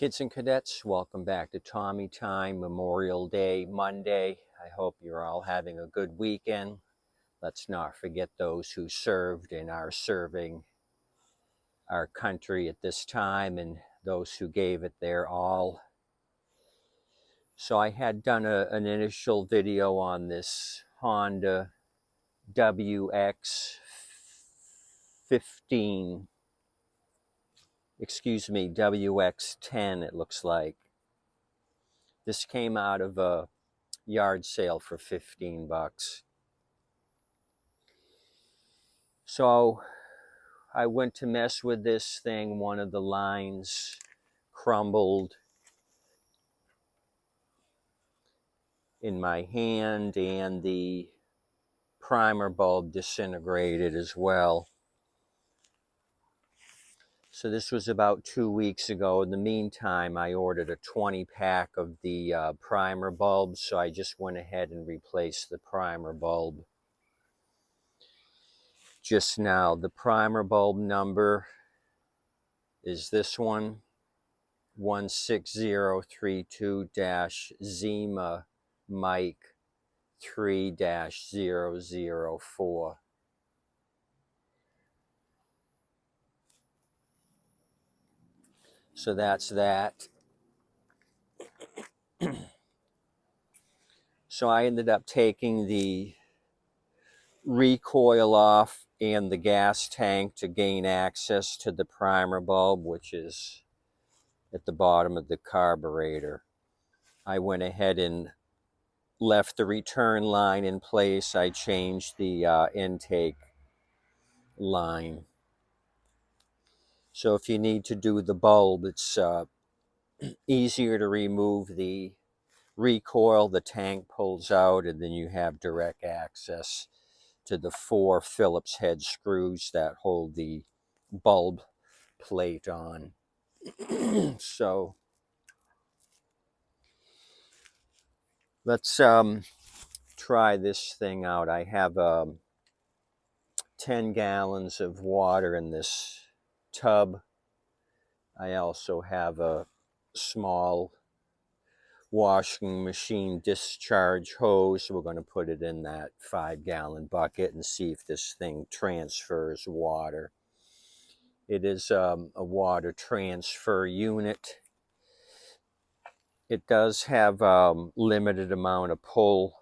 Kids and cadets, welcome back to Tommy Time, Memorial Day, Monday. I hope you're all having a good weekend. Let's not forget those who served and are serving our country at this time and those who gave it their all. So I had done an initial video on this Honda WX-10, WX-10 it looks like. This came out of a yard sale for 15 bucks. So I went to mess with this thing. One of the lines crumbled in my hand and the primer bulb disintegrated as well. So this was about 2 weeks ago. In the meantime, I ordered a 20 pack of the primer bulbs, so I just went ahead and replaced the primer bulb just now. The primer bulb number is this one, 16032-Zima Mike 3-004. So that's that. So I ended up taking the recoil off and the gas tank to gain access to the primer bulb, which is at the bottom of the carburetor. I went ahead and left the return line in place. I changed the intake line. So if you need to do the bulb, it's easier to remove the recoil. The tank pulls out and then you have direct access to the 4 Phillips head screws that hold the bulb plate on. So let's try this thing out. I have 10 gallons of water in this tub. I also have a small washing machine discharge hose. We're going to put it in that 5-gallon bucket and see if this thing transfers water. It is a water transfer unit. It does have limited amount of pull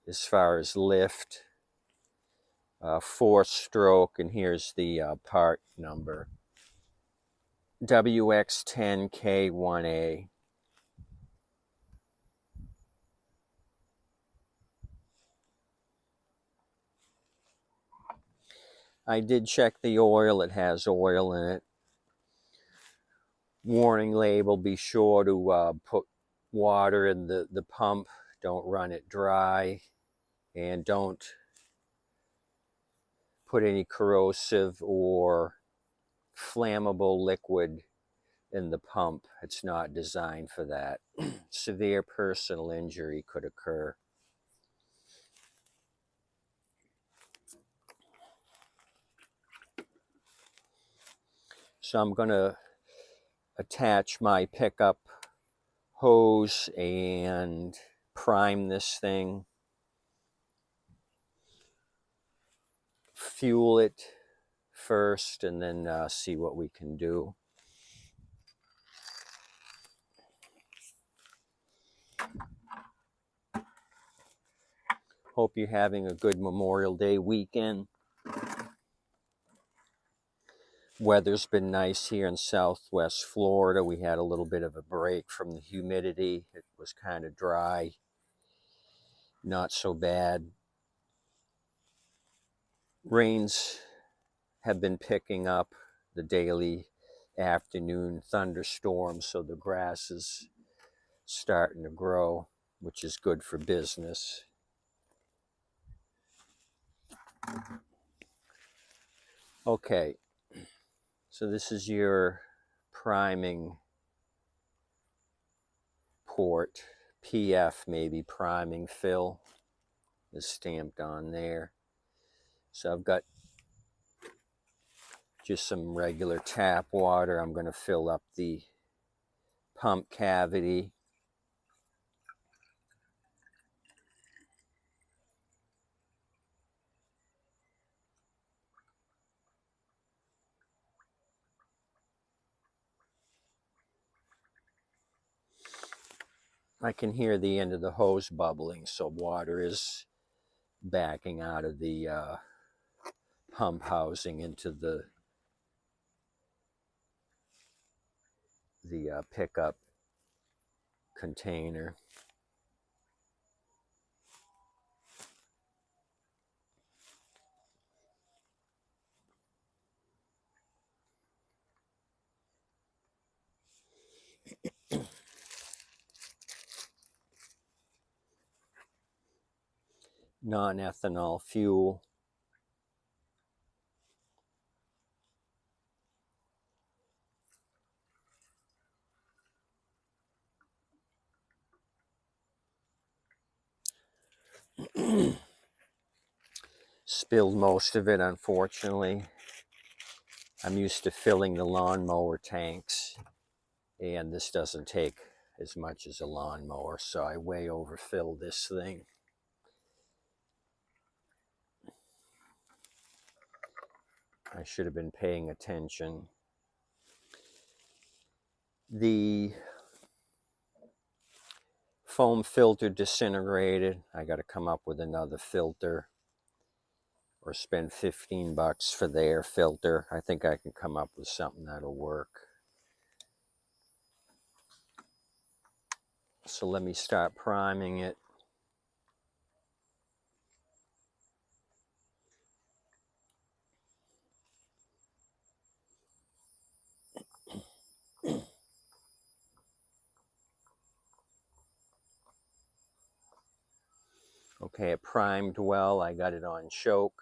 as far as lift. 4-stroke, and here's the part number, WX-10K1A. I did check the oil. It has oil in it. Warning label, be sure to put water in the pump. Don't run it dry, and don't put any corrosive or flammable liquid in the pump. It's not designed for that. Severe personal injury could occur. So I'm going to attach my pickup hose and prime this thing. Fuel it first and then see what we can do. Hope you're having a good Memorial Day weekend. Weather's been nice here in Southwest Florida. We had a little bit of a break from the humidity. It was kind of dry, not so bad. Rains have been picking up, the daily afternoon thunderstorms, so the grass is starting to grow, which is good for business. Okay, so this is your priming port. PF, maybe priming fill, is stamped on there. So I've got just some regular tap water. I'm going to fill up the pump cavity. I can hear the end of the hose bubbling, so water is backing out of the pump housing into the pickup container. Non-ethanol fuel. Spilled most of it, unfortunately. I'm used to filling the lawnmower tanks, and this doesn't take as much as a lawnmower, so I way overfill this thing. I should have been paying attention. The foam filter disintegrated. I got to come up with another filter or spend 15 bucks for the air filter. I think I can come up with something that'll work. So let me start priming it. Okay, it primed well. I got it on choke.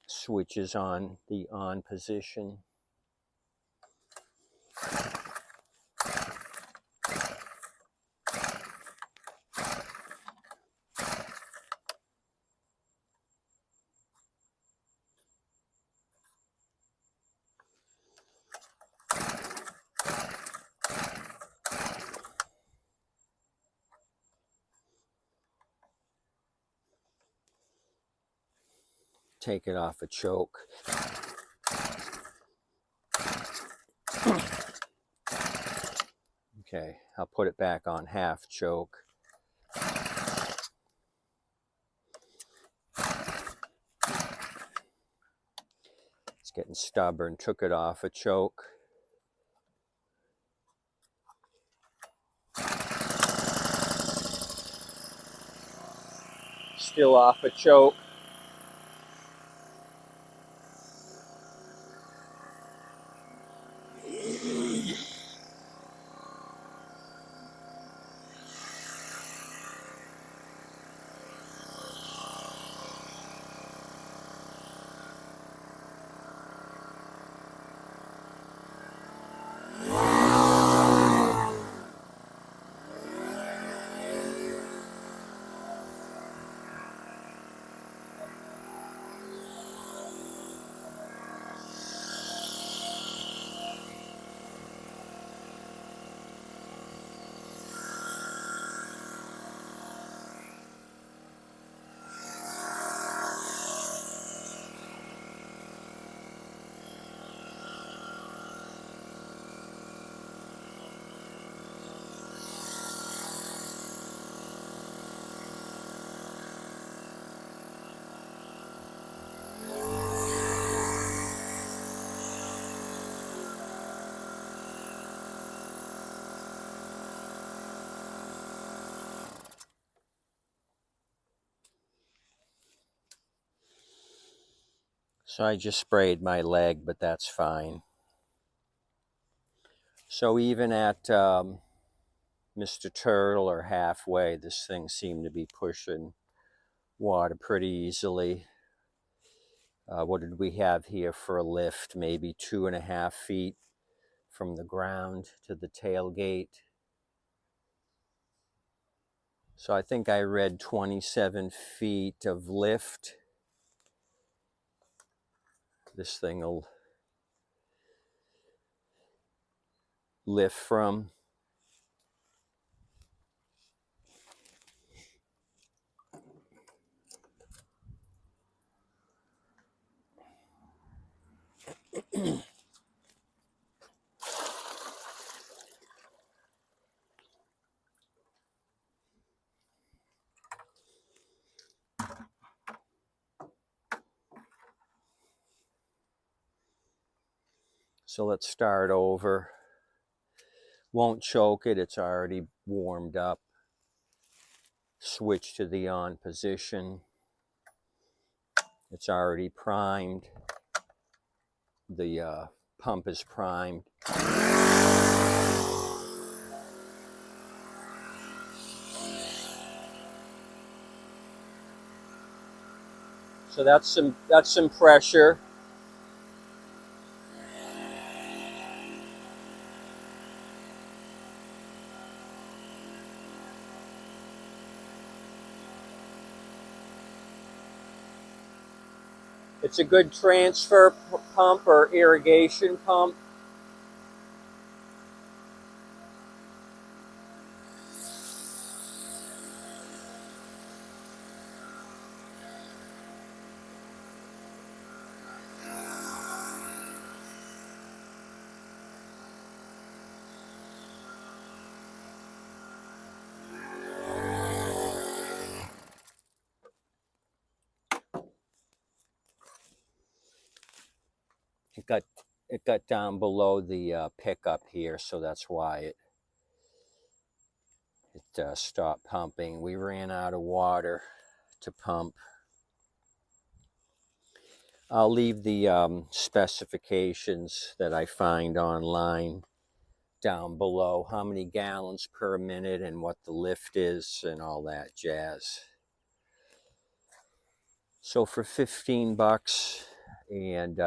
Switch is on the on position. Take it off a choke. Okay, I'll put it back on half choke. It's getting stubborn. Took it off a choke. Still off a choke. So I just sprayed my leg, but that's fine. So even at Mr. Turtle or halfway, this thing seemed to be pushing water pretty easily. What did we have here for a lift? Maybe 2.5 feet from the ground to the tailgate. So I think I read 27 feet of lift. This thing will lift from. So let's start over. Won't choke it, it's already warmed up. Switch to the on position. It's already primed. The pump is primed. So that's some pressure. It's a good transfer pump or irrigation pump. It got down below the pickup here, so that's why it stopped pumping. We ran out of water to pump. I'll leave the specifications that I find online down below, how many gallons per minute and what the lift is and all that jazz. So for 15 bucks and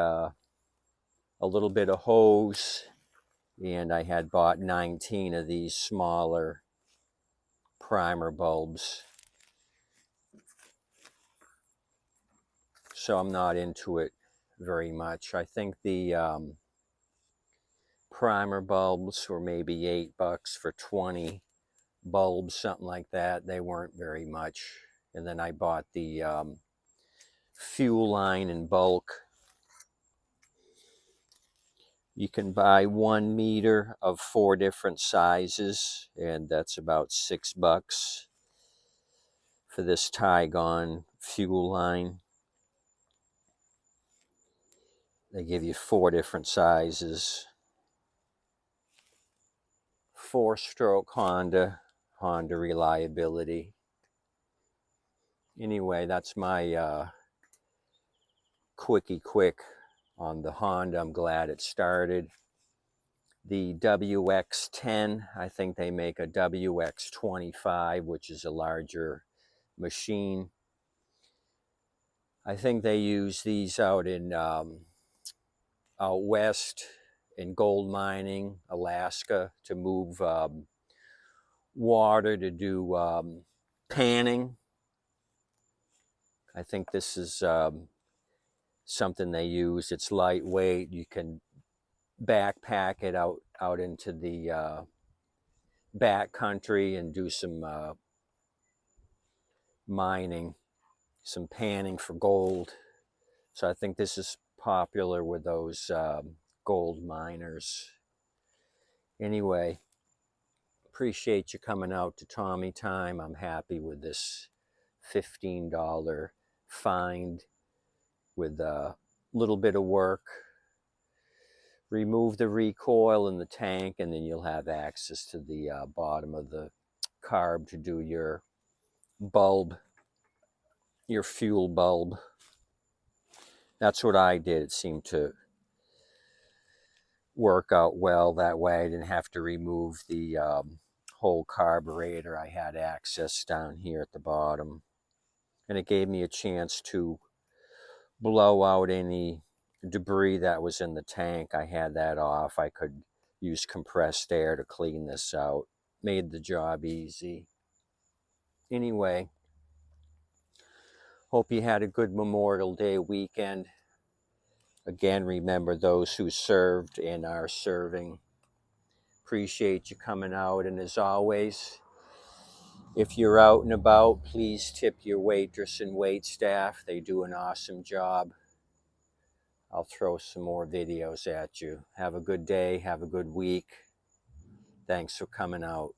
a little bit of hose, and I had bought 19 of these smaller primer bulbs. So I'm not into it very much. I think the primer bulbs were maybe 8 bucks for 20 bulbs, something like that. They weren't very much. And then I bought the fuel line in bulk. You can buy 1 meter of 4 different sizes, and that's about 6 bucks for this Tygon fuel line. They give you 4 different sizes. 4-stroke Honda reliability. Anyway, that's my quickie quick on the Honda. I'm glad it started. The WX-10, I think they make a WX-25, which is a larger machine. I think they use these out west in gold mining, Alaska, to move water to do panning. I think this is something they use. It's lightweight. You can backpack it out into the back country and do some mining, some panning for gold. So I think this is popular with those gold miners. Anyway, appreciate you coming out to Tommy Time. I'm happy with this $15 find with a little bit of work. Remove the recoil in the tank, and then you'll have access to the bottom of the carb to do your bulb, your fuel bulb. That's what I did. It seemed to work out well that way. I didn't have to remove the whole carburetor. I had access down here at the bottom, and it gave me a chance to blow out any debris that was in the tank. I had that off. I could use compressed air to clean this out. Made the job easy. Anyway, hope you had a good Memorial Day weekend. Again, remember those who served and are serving. Appreciate you coming out. And as always, if you're out and about, please tip your waitress and wait staff. They do an awesome job. I'll throw some more videos at you. Have a good day. Have a good week. Thanks for coming out.